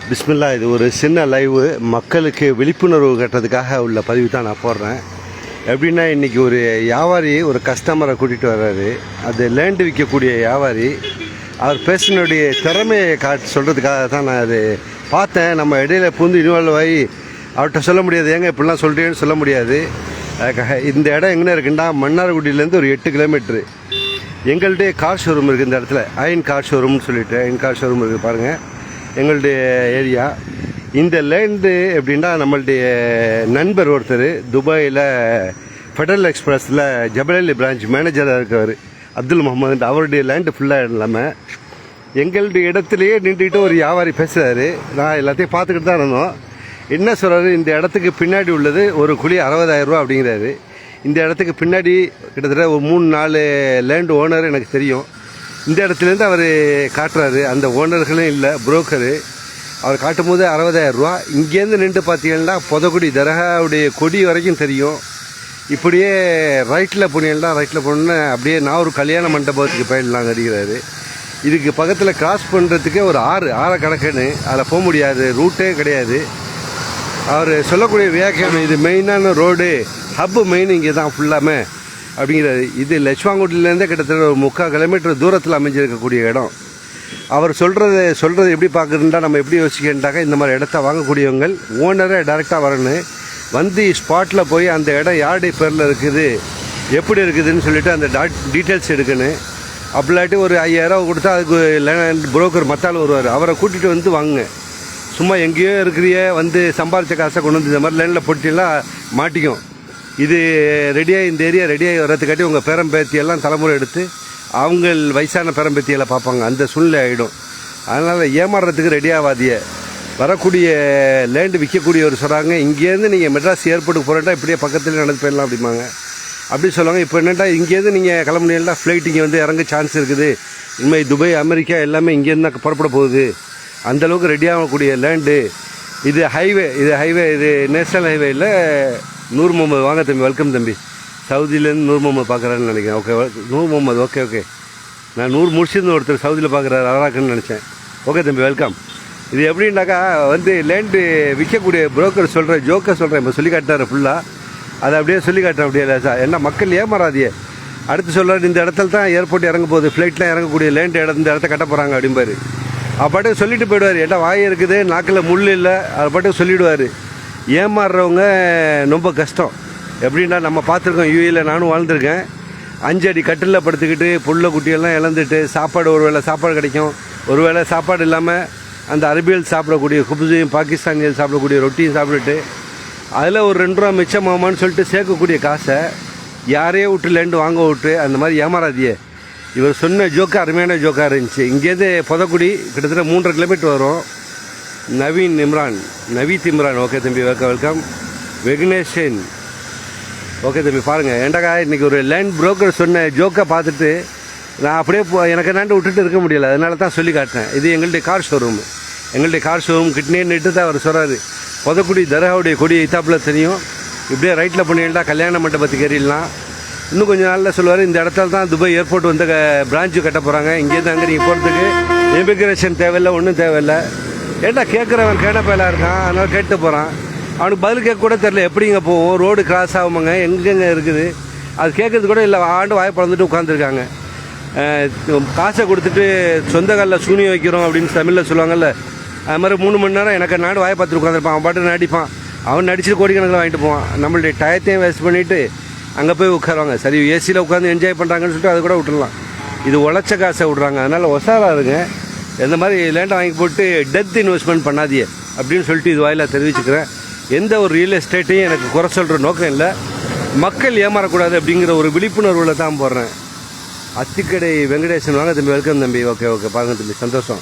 பிஸ்மில்லா. இது ஒரு சின்ன லைவு, மக்களுக்கு விழிப்புணர்வு கட்டுறதுக்காக உள்ள பதிவு தான் நான் போடுறேன். எப்படின்னா, இன்றைக்கி ஒரு வியாபாரி ஒரு கஸ்டமரை கூட்டிகிட்டு வர்றாரு. அது லேண்டு விற்கக்கூடிய வியாபாரி. அவர் பேசினுடைய திறமையை சொல்கிறதுக்காக தான் நான் அது பார்த்தேன். நம்ம இடையில பூந்து இன்வால்வ் ஆகி அவர்கிட்ட சொல்ல முடியாது, ஏங்க இப்படிலாம் சொல்கிறேன்னு சொல்ல முடியாது. இந்த இடம் எங்கே இருக்குன்னா, மன்னார்குடியிலேருந்து ஒரு 8 கிலோமீட்ரு. எங்கள்கிட்ட கார் ஷோரூம் இருக்குது இந்த இடத்துல. அயன் கார் ஷோரூம்னு சொல்லிட்டு அயன் கார் ஷோரூம் இருக்குது பாருங்கள், எங்களுடைய ஏரியா. இந்த லேண்டு எப்படின்னா, நம்மளுடைய நண்பர் ஒருத்தர் துபாயில் ஃபெடரல் எக்ஸ்பிரஸில் ஜபலலி பிரான்ச் மேனேஜராக இருக்கவர் அப்துல் முகமது. அவருடைய லேண்டு ஃபுல்லாக இல்லாமல் எங்களுடைய இடத்துலையே நின்றுக்கிட்டு ஒரு வியாபாரி பேசுகிறாரு. நான் எல்லாத்தையும் பார்த்துக்கிட்டு தான் இருந்தோம். என்ன சொல்கிறாரு, இந்த இடத்துக்கு பின்னாடி உள்ளது ஒரு குழி 60,000 ரூபா அப்படிங்கிறாரு. இந்த இடத்துக்கு பின்னாடி கிட்டத்தட்ட ஒரு 3-4 லேண்ட் ஓனர் எனக்கு தெரியும். இந்த இடத்துலேருந்து அவர் காட்டுறாரு. அந்த ஓனர்களும் இல்லை, புரோக்கரு. அவர் காட்டும் போது 60,000 ரூபா. இங்கேருந்து நின்று பார்த்தீங்கன்னா புதக்குடி தர்காவுடைய கொடி வரைக்கும் தெரியும். இப்படியே ரைட்டில் போனீங்கன்னா அப்படியே நான் ஒரு கல்யாண மண்டபத்துக்கு போயிடலாம் அடிக்கிறாரு. இதுக்கு பக்கத்தில் கிராஸ் பண்ணுறதுக்கே ஒரு ஆறை கடக்குன்னு அதில் போக முடியாது, ரூட்டே கிடையாது. அவர் சொல்லக்கூடிய வியாக்கியானம், இது மெயினான ரோடு, ஹப்பு மெயின் இங்கே தான் ஃபுல்லாமே அப்படிங்கிறாரு. இது லட்சுமாங்குடியிலேருந்தே கிட்டத்தட்ட ஒரு 3/4 கிலோமீட்டர் தூரத்தில் அமைஞ்சிருக்கக்கூடிய இடம். அவர் சொல்கிறது எப்படி பார்க்குறதுன்றா, நம்ம எப்படி யோசிக்கிட்டாக்கா, இந்த மாதிரி இடத்த வாங்கக்கூடியவங்க ஓனரே டைரெக்டாக வரணும். வந்து ஸ்பாட்டில் போய் அந்த இடம் யாருடைய பேரில் இருக்குது, எப்படி இருக்குதுன்னு சொல்லிவிட்டு அந்த டீட்டெயில்ஸ் எடுக்கணும். அப்படிலாட்டி ஒரு 5,000 கொடுத்தா அதுக்கு லேண்ட் புரோக்கர் மத்தால் வருவார், அவரை கூட்டிகிட்டு வந்து வாங்குங்க. சும்மா எங்கேயோ இருக்கிறிய வந்து சம்பாரித்த காசை கொண்டு வந்து இந்த மாதிரி லேண்டில் போட்டிலாம் மாட்டிக்கும். இது ரெடியாக, இந்த ஏரியா ரெடியாகி வர்றதுக்காட்டி உங்கள் பேரம்பேத்தியெல்லாம் தலைமுறை எடுத்து அவங்க வயசான பேரம்பேத்தியெல்லாம் பார்ப்பாங்க. அந்த சூழ்நிலை ஆகிடும். அதனால் ஏமாறுறதுக்கு ரெடியாகாதிய. வரக்கூடிய லேண்டு விற்கக்கூடியவர் சொல்கிறாங்க, இங்கேருந்து நீங்கள் மெட்ராஸ் ஏர்போர்ட்டுக்கு போகிறேன்டா இப்படியே பக்கத்துலேயே நடந்து போயிடலாம் அப்படிம்பாங்க. அப்படி சொல்லுவாங்க. இப்போ என்னென்னா, இங்கேருந்து நீங்கள் கிளம்புனீங்கன்னா ஃப்ளைட் இங்கே வந்து இறங்க சான்ஸ் இருக்குது. இனிமேல் துபாய், அமெரிக்கா எல்லாமே இங்கேருந்து தான் புறப்பட போகுது. அந்தளவுக்கு ரெடியாகக்கூடிய லேண்டு. இது ஹைவே, இது நேஷ்னல் ஹைவே இல்லை. நூர் முகமது, வாங்க தம்பி, வெல்கம் தம்பி. சவுதியிலேருந்து நூர் முகமது பார்க்குறாருன்னு நினைக்கிறேன். Okay, Noor Mohammad, okay. நான் நூறு முடிச்சிருந்து ஒருத்தர் சவுதியில் பார்க்குறாரு, அழகாக்குன்னு நினச்சேன். ஓகே தம்பி, வெல்கம். இது எப்படின்னாக்கா, வந்து லேண்டு விற்கக்கூடிய புரோக்கர் சொல்கிறேன், ஜோக்கர் சொல்கிறேன், இப்போ சொல்லி காட்டினார் ஃபுல்லாக. அதை அப்படியே சொல்லி காட்டுறேன். அப்படியே இல்லை சார், என்ன மக்கள் ஏமாறாதியே. அடுத்து சொல்கிறார், இந்த இடத்துல தான் ஏர்போர்ட் இறங்க போகுது, ஃப்ளைட்லாம் இறங்கக்கூடிய லேண்டு இந்த இடத்த கட்ட போகிறாங்க அப்படிம்பாரு. பாட்டுக்கு சொல்லிட்டு போயிடுவார். ஏட்டா வாய் இருக்குது, நாக்கில் முள் இல்லை, அதை பாட்டுக்கு சொல்லிவிடுவார். ஏமாறுறவங்க ரொம்ப கஷ்டம். எப்படின்னா, நம்ம பார்த்துருக்கோம், யூஏயில் நானும் வாழ்ந்துருக்கேன். 5 அடி கட்டிலில் படுத்துக்கிட்டு புள்ள குட்டியெல்லாம் இழந்துட்டு, சாப்பாடு ஒரு வேளை சாப்பாடு கிடைக்கும், ஒரு வேளை சாப்பாடு இல்லாமல் அந்த அரபியல் சாப்பிடக்கூடிய குப்ஸையும் பாகிஸ்தானியல் சாப்பிடக்கூடிய ரொட்டியும் சாப்பிட்டுட்டு அதில் ஒரு 2 ரூபா மிச்சமாமான்னு சொல்லிட்டு சேர்க்கக்கூடிய காசை யாரையே விட்டு லேண்டு வாங்க விட்டு அந்த மாதிரி ஏமாறாதியே. இவர் சொன்ன ஜோக்கா அருமையான ஜோக்காக இருந்துச்சு. இங்கேருந்து புதக்குடி கிட்டத்தட்ட 3.5 கிலோமீட்டர் வரும். நவீத் இம்ரான், ஓகே தம்பி, வெல்கம். விக்னேஷன், ஓகே தம்பி. பாருங்கள், ஏண்டாக்கா இன்றைக்கி ஒரு லேண்ட் புரோக்கர் சொன்ன ஜோக்கை பார்த்துட்டு நான் அப்படியே எனக்கு என்னாண்டு விட்டுட்டு இருக்க முடியல. அதனால தான் சொல்லி காட்டினேன். இது எங்களுடைய கார் ஷோரூம் கிட்டனே நிட்டு தான் அவர் சொல்கிறாரு. புதக்குடி தர்காவுடைய கொடி இத்தாப்பில் தெரியும். இப்படியே ரைட்டில் பண்ணிட்டா கல்யாண மண்டபத்துக்கு ஏறிடலாம். இன்னும் கொஞ்சம் நாளில் சொல்லுவார், இந்த இடத்துல தான் துபாய் ஏர்போர்ட் வந்து பிரான்ச்சு கட்ட போகிறாங்க. இங்கேருந்து அங்கே நீங்கள் போகிறதுக்கு இமிக்ரேஷன் தேவையில்லை, ஒன்றும் தேவையில்லை. ஏட்டா கேட்குறவன் கேடப்பையிலாக இருக்கான், அதனால் கேட்டு போகிறான். அவனுக்கு பதில் கேட்க கூட தெரில. எப்படிங்க போவோம், ரோடு கிராஸ் ஆகுமாங்க, எங்கெங்கே இருக்குது, அது கேட்குறது கூட இல்லை. வாயை பிறந்துட்டு உட்காந்துருக்காங்க. காசை கொடுத்துட்டு சொந்த காலில் சூனியம் வைக்கிறோம் அப்படின்னு தமிழில் சொல்லுவாங்கல்ல, அது மாதிரி 3 மணி நேரம் எனக்கு நாடு வாயை பார்த்துட்டு உட்காந்துருப்பான். அவன் பாட்டு நடிப்பான். அவன் நடிச்சுட்டு கோடிக்கணக்கில் வாங்கிட்டு போவான். நம்மளுடைய டயத்தையும் வேஸ்ட் பண்ணிவிட்டு அங்கே போய் உட்காருவாங்க. சரி, ஏசியில் உட்காந்து என்ஜாய் பண்ணுறாங்கன்னு சொல்லிட்டு அதை கூட விட்டுடலாம். இது உழைச்ச காசை விட்றாங்க. அதனால் ஒசாராக இருங்க. எந்த மாதிரி லேண்டை வாங்கி போட்டு டெத் இன்வெஸ்ட்மெண்ட் பண்ணாதியே அப்படின்னு சொல்லிட்டு இது வாயிலாக தெரிவிச்சுக்கிறேன். எந்த ஒரு ரியல் எஸ்டேட்டையும் எனக்கு குறை சொல்கிற நோக்கம் இல்லை. மக்கள் ஏமாறக்கூடாது அப்படிங்கிற ஒரு விழிப்புணர்வில் தான் போடுறேன். அத்திக்கடை வெங்கடேசன், வாங்க தம்பி, வெல்கம் தம்பி. ஓகே, பாருங்க தம்பி, சந்தோஷம்.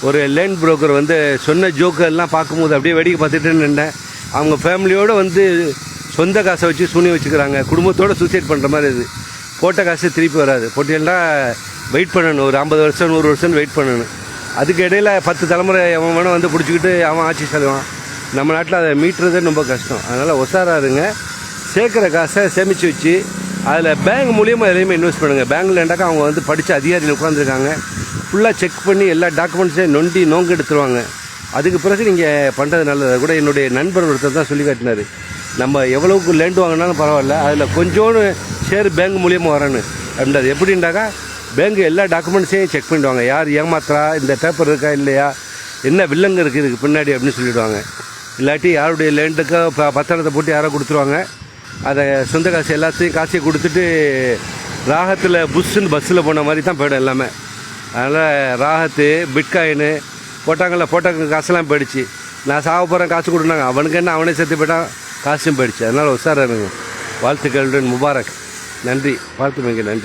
ஒரு லேண்ட் புரோக்கர் வந்து சொன்ன ஜோக்கெல்லாம் பார்க்கும்போது அப்படியே வேடிக்கை பார்த்துட்டு நின்றேன். அவங்க ஃபேமிலியோடு வந்து சொந்த காசை வச்சு சூனியம் வச்சுக்கிறாங்க. குடும்பத்தோடு சூசைட் பண்ணுற மாதிரி இது. போட்ட காசு திருப்பி வராது. போட்டியெல்லாம் வெயிட் பண்ணணும், ஒரு 50 வருஷம் 100 வருஷம் வெயிட் பண்ணணும். அதுக்கு இடையில் 10 தலைமுறை அவன் வேணும் வந்து பிடிச்சிக்கிட்டு அவன் ஆட்சி செல்வான். நம்ம நாட்டில் அதை மீட்டுறதே ரொம்ப கஷ்டம். அதனால் ஒசாராக இருங்க. சேர்க்குற காசை சேமித்து வச்சு அதில் பேங்க் மூலியமாக எதையுமே இன்வெஸ்ட் பண்ணுங்கள். பேங்க்கில் இருந்தாக்கா அவங்க வந்து படித்த அதிகாரிகள் உட்காந்துருக்காங்க. ஃபுல்லாக செக் பண்ணி எல்லா டாக்குமெண்ட்ஸையும் நோங்கு எடுத்துருவாங்க. அதுக்கு பிறகு நீங்கள் பண்ணுறது நல்லது. கூட என்னுடைய நண்பர் ஒருத்தர் தான் சொல்லி காட்டினார், நம்ம எவ்வளவுக்கு லேண்டு வாங்கினாலும் பரவாயில்ல, அதில் கொஞ்சோண்டு ஷேர் பேங்க் மூலியமாக வரணும் அப்படின்றது. எப்படின்னாக்கா பேங்க் எல்லா டாக்குமெண்ட்ஸையும் செக் பண்ணிடுவாங்க, யார் ஏமாத்துறா, இந்த பேப்பர் இருக்கா இல்லையா, என்ன வில்லங்க இருக்குது இதுக்கு பின்னாடி அப்படின்னு சொல்லிவிடுவாங்க. இல்லாட்டி யாருடைய லேண்டுக்கு பத்திரத்தை போட்டு யாரோ கொடுத்துருவாங்க, அதை சொந்த காசு எல்லாத்தையும் காசையை கொடுத்துட்டு ராகத்தில் புஷ்ஷுன்னு பஸ்ஸில் போன மாதிரி தான் போயிடும் எல்லாமே. அதனால் ராகத்து பிட்காயின்னு போட்டாங்க காசெல்லாம் போயிடுச்சு. நான் சாக போகிறேன் காசு கொடுனாங்க, அவனுக்கு என்ன அவனே செத்து போயிட்டான், காசும் போயிடுச்சு. அதனால் உஷாராக இருங்க. வாழ்த்துக்களுடன் முபாரக். நன்றி, வாழ்த்துமைங்க, நன்றி.